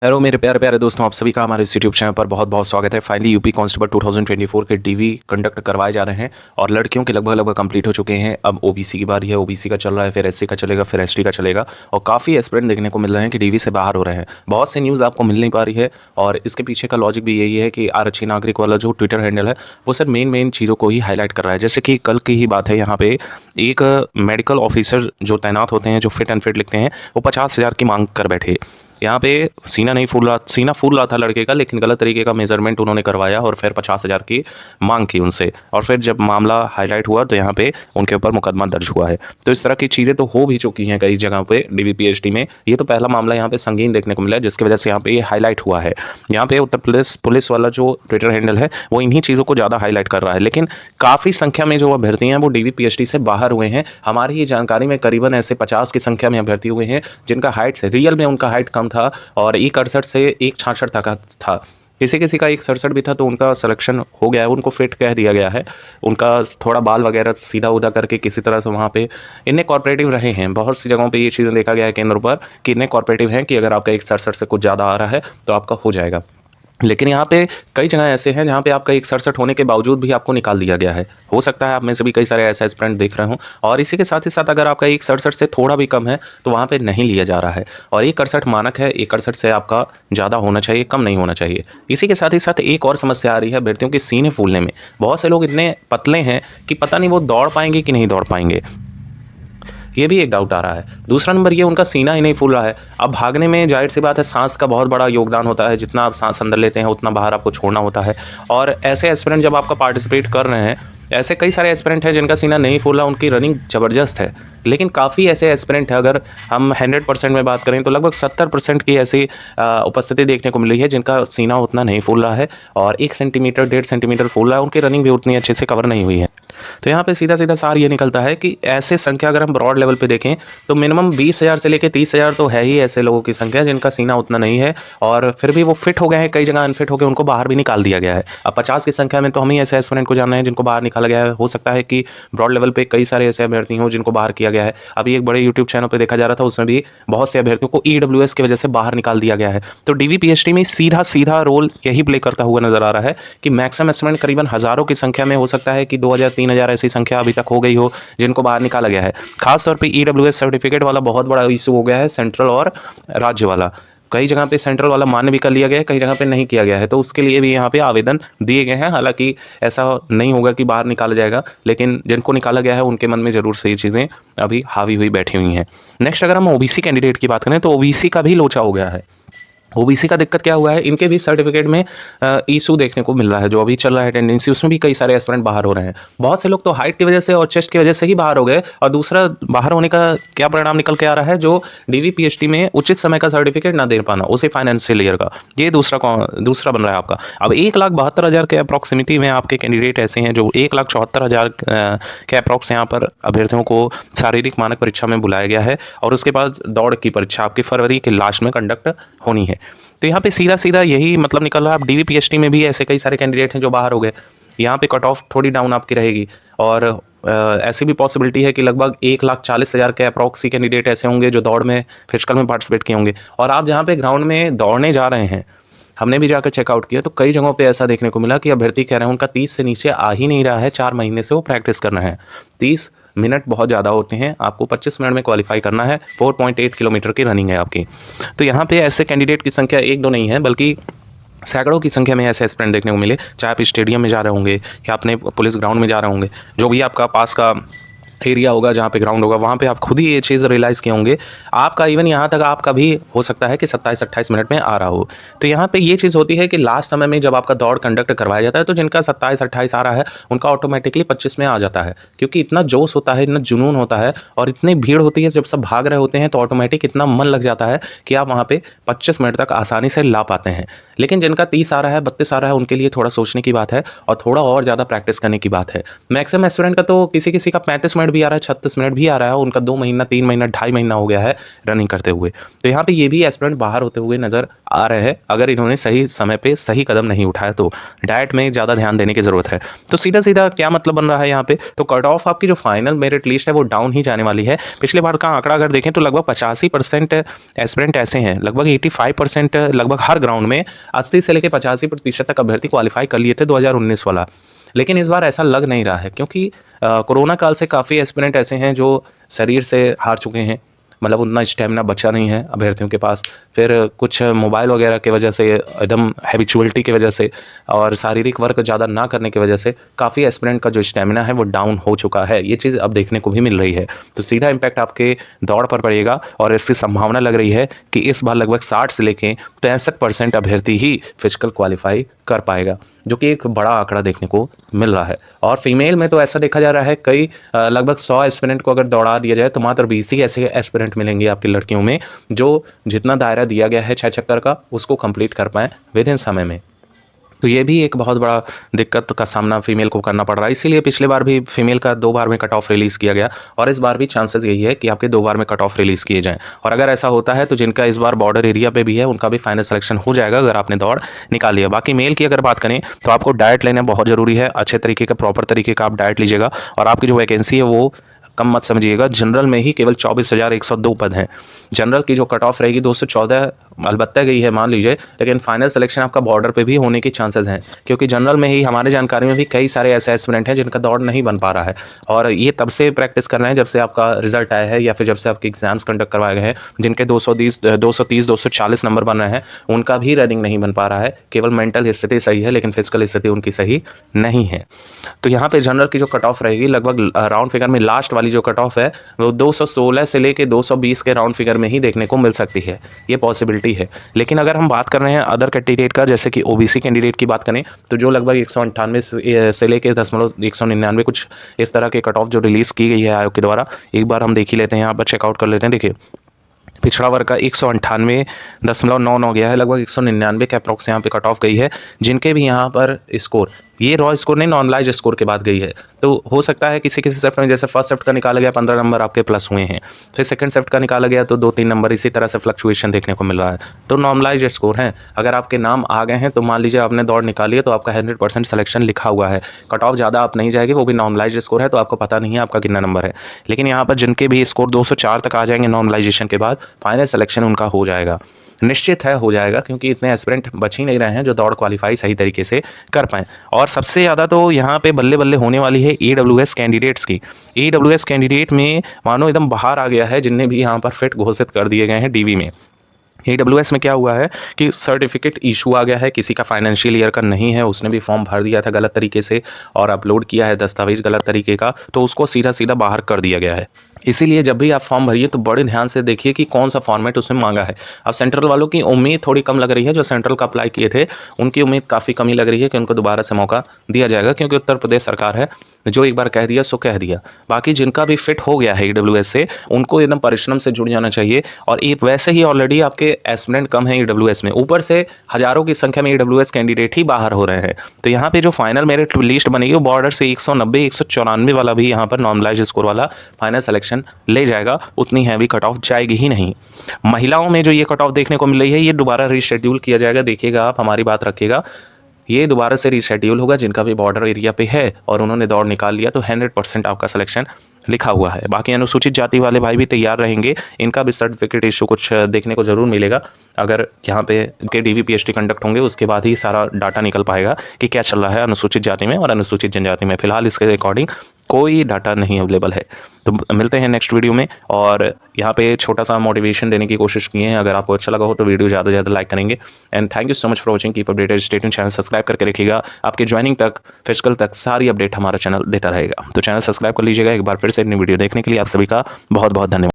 Hello मेरे प्यारे प्यारे दोस्तों, आप सभी का हमारे इस यूट्यूब चैनल पर बहुत बहुत स्वागत है। फाइनली यूपी कांस्टेबल 2024 के डीवी कंडक्ट करवाए जा रहे हैं और लड़कियों के लगभग लगभग कंप्लीट हो चुके हैं। अब ओबीसी की बारी है। ओबीसी का चल रहा है, फिर एससी का चलेगा, फिर एसटी का चलेगा और काफ़ी एस्पिरेंट देखने को मिल रहे हैं कि डीवी से बाहर हो रहे हैं। बहुत सी न्यूज़ आपको मिल नहीं पा रही है और इसके पीछे का लॉजिक भी यही है कि आरक्षी नागरिक वाला जो ट्विटर हैंडल है वो सर मेन चीज़ों को ही हाईलाइट कर रहा है। जैसे कि कल की ही बात है, यहाँ पे एक मेडिकल ऑफिसर जो तैनात होते हैं, जो फिट एंड फिट लिखते हैं, वो 50,000 की मांग कर बैठे। यहाँ पे सीना फूल रहा था लड़के का, लेकिन गलत तरीके का मेजरमेंट उन्होंने करवाया और फिर 50,000 की मांग की उनसे। और फिर जब मामला हाईलाइट हुआ तो यहाँ पे उनके ऊपर मुकदमा दर्ज हुआ है। तो इस तरह की चीज़ें तो हो भी चुकी हैं कई जगह पे डीवीपीएसटी में। ये तो पहला मामला यहाँ पे संगीन देखने को मिला है, जिसकी वजह से यहाँ पे ये हाईलाइट हुआ है। यहाँ पे उत्तर प्रदेश पुलिस वाला जो ट्विटर हैंडल है वो इन्हीं चीज़ों को ज़्यादा हाईलाइट कर रहा है, लेकिन काफ़ी संख्या में जो अभ्यर्थी हैं वो डीवीपीएसटी से बाहर हुए हैं। हमारी ही जानकारी में करीबन ऐसे 50 की संख्या में अभ्यर्थी हुए हैं जिनका हाइट से रियल में उनका हाइट कम था और 168 से 166 तक का था। किसी किसी का 167 भी था, तो उनका सिलेक्शन हो गया है, उनको फिट कह दिया गया है। उनका थोड़ा बाल वगैरह सीधा उधा करके किसी तरह से वहाँ पे इन्हें कॉर्पोरेटिव रहे हैं। बहुत सी जगहों पे ये चीज़ें देखा गया है केंद्र पर कि इन्हें कॉर्पोरेटिव हैं कि अगर आपका 167 से कुछ ज़्यादा आ रहा है तो आपका हो जाएगा। लेकिन यहाँ पे कई जगह ऐसे हैं जहाँ पे आपका 167 होने के बावजूद भी आपको निकाल दिया गया है। हो सकता है आप में से भी कई सारे ऐसे एस्पिरेंट देख रहे हों। और इसी के साथ ही साथ अगर आपका 167 से थोड़ा भी कम है तो वहाँ पे नहीं लिया जा रहा है। और 168 मानक है, 168 से आपका ज़्यादा होना चाहिए, कम नहीं होना चाहिए। इसी के साथ ही साथ एक और समस्या आ रही है अभ्यर्थियों के सीने फूलने में। बहुत से लोग इतने पतले हैं कि पता नहीं वो दौड़ पाएंगे कि नहीं दौड़ पाएंगे, ये भी एक डाउट आ रहा है। दूसरा नंबर ये उनका सीना ही नहीं फूल रहा है। अब भागने में जाहिर सी बात है सांस का बहुत बड़ा योगदान होता है। जितना आप सांस अंदर लेते हैं उतना बाहर आपको छोड़ना होता है। और ऐसे एस्पिरेंट जब आपका पार्टिसिपेट कर रहे हैं, ऐसे कई सारे एस्पिरेंट हैं जिनका सीना नहीं फूल रहा, उनकी रनिंग ज़बरदस्त है। लेकिन काफ़ी ऐसे एस्पिरेंट हैं, अगर हम 100% में बात करें तो लगभग 70% की ऐसी उपस्थिति देखने को मिल रही है जिनका सीना उतना नहीं फूल रहा है और 1 सेंटीमीटर 1.5 सेंटीमीटर फूल रहा है। उनकी रनिंग भी उतनी अच्छे से कवर नहीं हुई है। तो यहाँ पे सीधा सीधा सार ये निकलता है कि ऐसे संख्या अगर हम ब्रॉड लेवल पे देखें तो मिनिमम 20,000 से लेकर 30,000 तो है ही ऐसे लोगों की संख्या जिनका सीना उतना नहीं है और फिर भी वो फिट हो गए हैं। कई जगह अनफिट हो गए, उनको बाहर भी निकाल दिया गया है। अब 50 की संख्या में तो हम ही ऐसे एस्पिरेंट को जानना है जिनको बाहर निकाला गया है। हो सकता है कि ब्रॉड लेवल पे कई सारे ऐसे अभ्यर्थी हों जिनको बाहर किया गया है। अभी एक बड़े यूट्यूब चैनल पर देखा जा रहा था, उसमें भी बहुत से अभ्यर्थियों को ईडब्ल्यूएस की वजह से बाहर निकाल दिया गया है। तो डीवीपीएसटी में सीधा सीधा रोल यही प्ले करता हुआ नजर आ रहा है कि मैक्सिमम एस्पिरेंट करीबन हजारों की संख्या में, हो सकता है कि 2,000 3,000 ऐसी संख्या अभी तक हो गई हो जिनको बाहर निकाला गया है। खासतौर पे ईडब्ल्यूएस सर्टिफिकेट वाला बहुत बड़ा इशू हो गया है, सेंट्रल और राज्य वाला। कई जगह पे सेंट्रल वाला मान्य भी कर लिया गया है, कई जगह पे नहीं किया गया है। तो उसके लिए भी यहाँ पे आवेदन दिए गए हैं। हालांकि ऐसा नहीं होगा कि बाहर निकाला जाएगा, लेकिन जिनको निकाला गया है उनके मन में जरूर से ये चीज़ें अभी हावी हुई बैठी हुई हैं। नेक्स्ट अगर हम ओबीसी कैंडिडेट की बात करें तो ओबीसी का भी लोचा हो गया है। ओबीसी का दिक्कत क्या हुआ है, इनके भी सर्टिफिकेट में इशू देखने को मिल रहा है। जो अभी चल रहा है टेंडेंसी, उसमें भी कई सारे एस्पिरेंट बाहर हो रहे हैं। बहुत से लोग तो हाइट की वजह से और चेस्ट की वजह से ही बाहर हो गए। और दूसरा बाहर होने का क्या परिणाम निकल के आ रहा है, जो डीवीपीएसटी में उचित समय का सर्टिफिकेट ना दे पाना, उसे फाइनेंशियल ईयर का, ये दूसरा बन रहा है आपका। अब 1,72,000 के अप्रॉक्सिमिटी में आपके कैंडिडेट ऐसे हैं जो 1,74,000 के अप्रॉक्स यहाँ पर अभ्यर्थियों को शारीरिक मानक परीक्षा में बुलाया गया है और उसके बाद दौड़ की परीक्षा आपकी फरवरी के लास्ट में कंडक्ट होनी है। तो यहाँ पे सीधा सीधा यही मतलब निकल रहा है। अब डीवीपीएसटी में भी ऐसे कई सारे कैंडिडेट हैं जो बाहर हो गए। यहाँ पे कट ऑफ थोड़ी डाउन आपकी रहेगी और ऐसी भी पॉसिबिलिटी है कि लगभग 1,40,000 के अप्रॉक्सी कैंडिडेट ऐसे होंगे जो दौड़ में फिजिकल में पार्टिसिपेट किए होंगे। और आप जहाँ पे ग्राउंड में दौड़ने जा रहे हैं, हमने भी जाकर चेकआउट किया तो कई जगहों पे ऐसा देखने को मिला कि अभ्यर्थी कह रहे हैं उनका 30 से नीचे आ ही नहीं रहा है। 4 महीने से वो प्रैक्टिस कर रहे हैं। 30 मिनट बहुत ज़्यादा होते हैं, आपको 25 मिनट में क्वालिफाई करना है। 4.8 किलोमीटर की रनिंग है आपकी। तो यहाँ पे ऐसे कैंडिडेट की संख्या एक दो नहीं है, बल्कि सैकड़ों की संख्या में ऐसे एस्पिरेंट देखने को मिले। चाहे आप स्टेडियम में जा रहे होंगे या अपने पुलिस ग्राउंड में जा रहे होंगे, जो भी आपका पास का एरिया होगा जहाँ पे ग्राउंड होगा, वहाँ पे आप खुद ही ये चीज़ रियलाइज़ किए होंगे। आपका इवन यहाँ तक आपका भी हो सकता है कि 27-28 मिनट में आ रहा हो। तो यहाँ पे ये चीज़ होती है कि लास्ट समय में जब आपका दौड़ कंडक्ट करवाया जाता है तो जिनका 27-28 आ रहा है उनका ऑटोमेटिकली 25 में आ जाता है, क्योंकि इतना जोश होता है, इतना जुनून होता है और इतनी भीड़ होती है। जब सब भाग रहे होते हैं तो ऑटोमेटिक इतना मन लग जाता है कि आप वहाँ पे 25 मिनट तक आसानी से ला पाते हैं। लेकिन जिनका 30 आ रहा है, 32 आ रहा है, उनके लिए थोड़ा सोचने की बात है और थोड़ा और ज़्यादा प्रैक्टिस करने की बात है। मैक्सिमम एस्पिरेंट का तो किसी किसी का 35 मिनट मिनट भी आ रहा है, 36 मिनट भी आ रहा है, उनका 2 महीना, 3 महीना, 2.5 महीना हो गया है रनिंग करते हुए। तो यहाँ पे ये भी एस्पिरेंट बाहर होते हुए नज़र आ रहे हैं, अगर इन्होंने सही समय पे सही कदम नहीं उठाया तो। डाइट में ज़्यादा ध्यान देने की ज़रूरत है। तो सीधा-सीधा क्या मतलब बन रहा है यहाँ पे, तो कट ऑफ आपकी जो फाइनल मेरिट लिस्ट है वो डाउन ही जाने वाली है। पिछले बार का आंकड़ा अगर देखें तो लगभग 85% एस्पिरेंट ऐसे हैं, लगभग 85% लगभग हर ग्राउंड में 80 से लेकर 85% तक अभ्यर्थी क्वालिफाई कर लिए थे 2019 वाला। लेकिन इस बार ऐसा लग नहीं रहा है, क्योंकि कोरोना काल से काफ़ी एस्पिरेंट ऐसे हैं जो शरीर से हार चुके हैं, मतलब उतना स्टेमिना बचा नहीं है अभ्यर्थियों के पास। फिर कुछ मोबाइल वगैरह की वजह से, एकदम हैबिचुअलिटी की वजह से और शारीरिक वर्क ज़्यादा ना करने की वजह से काफ़ी एस्पिरेंट का जो स्टेमिना है वो डाउन हो चुका है। ये चीज़ अब देखने को भी मिल रही है। तो सीधा इम्पैक्ट आपके दौड़ पर पड़ेगा और इसकी संभावना लग रही है कि इस बार लगभग 60 से लेके 63% अभ्यर्थी ही फिजिकल क्वालिफाई कर पाएगा, जो कि एक बड़ा आंकड़ा देखने को मिल रहा है। और फीमेल में तो ऐसा देखा जा रहा है, कई लगभग 100 एस्पिरेंट को अगर दौड़ा दिया जाए तो मात्र 20 ही ऐसे एस्पिरेंट मिलेंगे आपकी लड़कियों में जो जितना दायरा दिया गया है 6 चक्कर का उसको कंप्लीट कर पाएँ विद इन समय में। तो ये भी एक बहुत बड़ा दिक्कत का सामना फीमेल को करना पड़ रहा है। इसीलिए पिछले बार भी फीमेल का 2 बार में कट ऑफ रिलीज़ किया गया और इस बार भी चांसेस यही है कि आपके 2 बार में कट ऑफ रिलीज़ किए जाएँ। और अगर ऐसा होता है तो जिनका इस बार बॉर्डर एरिया पे भी है उनका भी फाइनल सिलेक्शन हो जाएगा, अगर आपने दौड़ निकाल लिया। बाकी मेल की अगर बात करें तो आपको डाइट लेना बहुत ज़रूरी है। अच्छे तरीके का, प्रॉपर तरीके का आप डाइट लीजिएगा और आपकी जो वैकेंसी है वो कम मत समझिएगा। जनरल में ही केवल 24,102 पद हैं। जनरल की जो कट ऑफ रहेगी 214 अलबत्ता गई है मान लीजिए, लेकिन फाइनल सिलेक्शन आपका बॉर्डर पे भी होने की चांसेस हैं, क्योंकि जनरल में ही हमारे जानकारी में भी कई सारे ऐसे एस्पिरेंट हैं जिनका दौड़ नहीं बन पा रहा है। और ये तब से प्रैक्टिस कर रहे हैं जब से आपका रिजल्ट आया है या फिर जब से आपके एग्जाम्स कंडक्ट करवाए गए हैं। जिनके 230-240 नंबर बन रहे हैं उनका भी रनिंग नहीं बन पा रहा है। केवल मेंटल स्थिति सही है लेकिन फिजिकल स्थिति उनकी सही नहीं है। तो यहाँ पे जनरल की जो कट ऑफ रहेगी लगभग राउंड फिगर में लास्ट वाली जो कट ऑफ है वो 216 से लेके 220 के राउंड फिगर में ही देखने को मिल सकती है, ये पॉसिबिलिटी है। लेकिन अगर हम बात कर रहे हैं अदर कैंडिडेट का, जैसे कि ओबीसी कैंडिडेट की बात करें तो जो लगभग 198 से लेके 199 कुछ इस तरह के कट ऑफ जो रिलीज़ की गई है आयोग के द्वारा, एक बार हम देख ही लेते हैं, यहाँ पर चेकआउट कर लेते हैं। देखिए पिछड़ा वर्ग का 198.99 गया है, लगभग 199 के अप्रॉक्स यहाँ पे कट ऑफ गई है। जिनके भी यहाँ पर स्कोर, ये रॉ स्कोर नहीं, नॉर्मलाइज स्कोर के बाद गई है। तो हो सकता है किसी किसी शिफ्ट में, जैसे फर्स्ट शिफ्ट का निकाला गया 15 नंबर आपके प्लस हुए हैं, फिर सेकंड शिफ्ट का निकाला गया तो 2-3 नंबर, इसी तरह से फ्लक्चुएशन देखने को मिल रहा है। तो नॉर्मलाइज स्कोर है। अगर आपके नाम आ गए हैं तो मान लीजिए आपने दौड़ निकाली है तो आपका 100% सिलेक्शन लिखा हुआ है। कट ऑफ ज़्यादा आप नहीं जाएगी, वो भी नॉर्मलाइज स्कोर है तो आपको पता नहीं है आपका कितना नंबर है। लेकिन यहाँ पर जिनके भी स्कोर 204 तक आ जाएंगे नॉर्मलाइजेशन के बाद, फाइनल सिलेक्शन उनका हो जाएगा, निश्चित है हो जाएगा, क्योंकि इतने एस्पिरेंट बच ही नहीं रहे हैं जो दौड़ क्वालिफाई सही तरीके से कर पाएँ। और सबसे ज़्यादा तो यहाँ पे बल्ले बल्ले होने वाली है ईडब्ल्यूएस कैंडिडेट्स की। ईडब्ल्यूएस कैंडिडेट में मानो एकदम बाहर आ गया है, जिनने भी यहाँ पर फिट घोषित कर दिए गए हैं डीवी में। AWS में क्या हुआ है कि सर्टिफिकेट इशू आ गया है, किसी का फाइनेंशियल ईयर का नहीं है, उसने भी फॉर्म भर दिया था गलत तरीके से और अपलोड किया है दस्तावेज गलत तरीके का, तो उसको सीधा सीधा बाहर कर दिया गया है। इसीलिए जब भी आप फॉर्म भरिए तो बड़े ध्यान से देखिए कि कौन सा फॉर्मेट उसमें मांगा है। अब सेंट्रल वालों की उम्मीद थोड़ी कम लग रही है, जो सेंट्रल का अप्लाई किए थे उनकी उम्मीद काफ़ी कमी लग रही है कि उनको दोबारा से मौका दिया जाएगा, क्योंकि उत्तर प्रदेश सरकार है, जो एक बार कह दिया सो कह दिया। बाकी जिनका भी फिट हो गया है AWS से, उनको एकदम परिश्रम से जुड़ जाना चाहिए। और ये वैसे ही ऑलरेडी आपके एस्पिरेंट कम है AWS में, ऊपर से हज़ारों की संख्या में AWS कैंडिडेट ही बाहर हो रहे हैं। तो यहाँ पे जो फाइनल मेरिट लिस्ट बनेगी वो बॉर्डर से 190 194 वाला भी यहाँ पर नॉर्मलाइज स्कोर वाला फाइनल सिलेक्शन ले जाएगा, उतनी हैवी कट ऑफ जाएगी ही नहीं। महिलाओं में जो ये कट ऑफ देखने को मिल रही है, ये दोबारा रीशेड्यूल किया जाएगा, देखिएगा आप, हमारी बात रखिएगा, ये दोबारा से रीशेड्यूल होगा। जिनका भी बॉर्डर एरिया पे है और उन्होंने दौड़ निकाल लिया तो 100% आपका सिलेक्शन लिखा हुआ है। बाकी अनुसूचित जाति वाले भाई भी तैयार रहेंगे, इनका भी सर्टिफिकेट इशू कुछ देखने को जरूर मिलेगा। अगर यहाँ पे के DV PhD कंडक्ट होंगे उसके बाद ही सारा डाटा निकल पाएगा कि क्या चल रहा है अनुसूचित जाति में और अनुसूचित जनजाति में। फिलहाल इसके अकॉर्डिंग कोई डाटा नहीं अवेलेबल है। तो मिलते हैं नेक्स्ट वीडियो में, और यहाँ पे छोटा सा मोटिवेशन देने की कोशिश किए हैं। अगर आपको अच्छा लगा हो तो वीडियो ज़्यादा से ज़्यादा लाइक करेंगे। And thank you so much for watching, keep updated, stay tuned, channel subscribe करके रखिएगा। आपके ज्वाइनिंग तक, फिजिकल तक सारी अपडेट हमारा चैनल देता रहेगा। तो चैनल सब्सक्राइब कर लीजिएगा। एक बार फिर से अपनी वीडियो देखने के लिए आप सभी का बहुत बहुत धन्यवाद।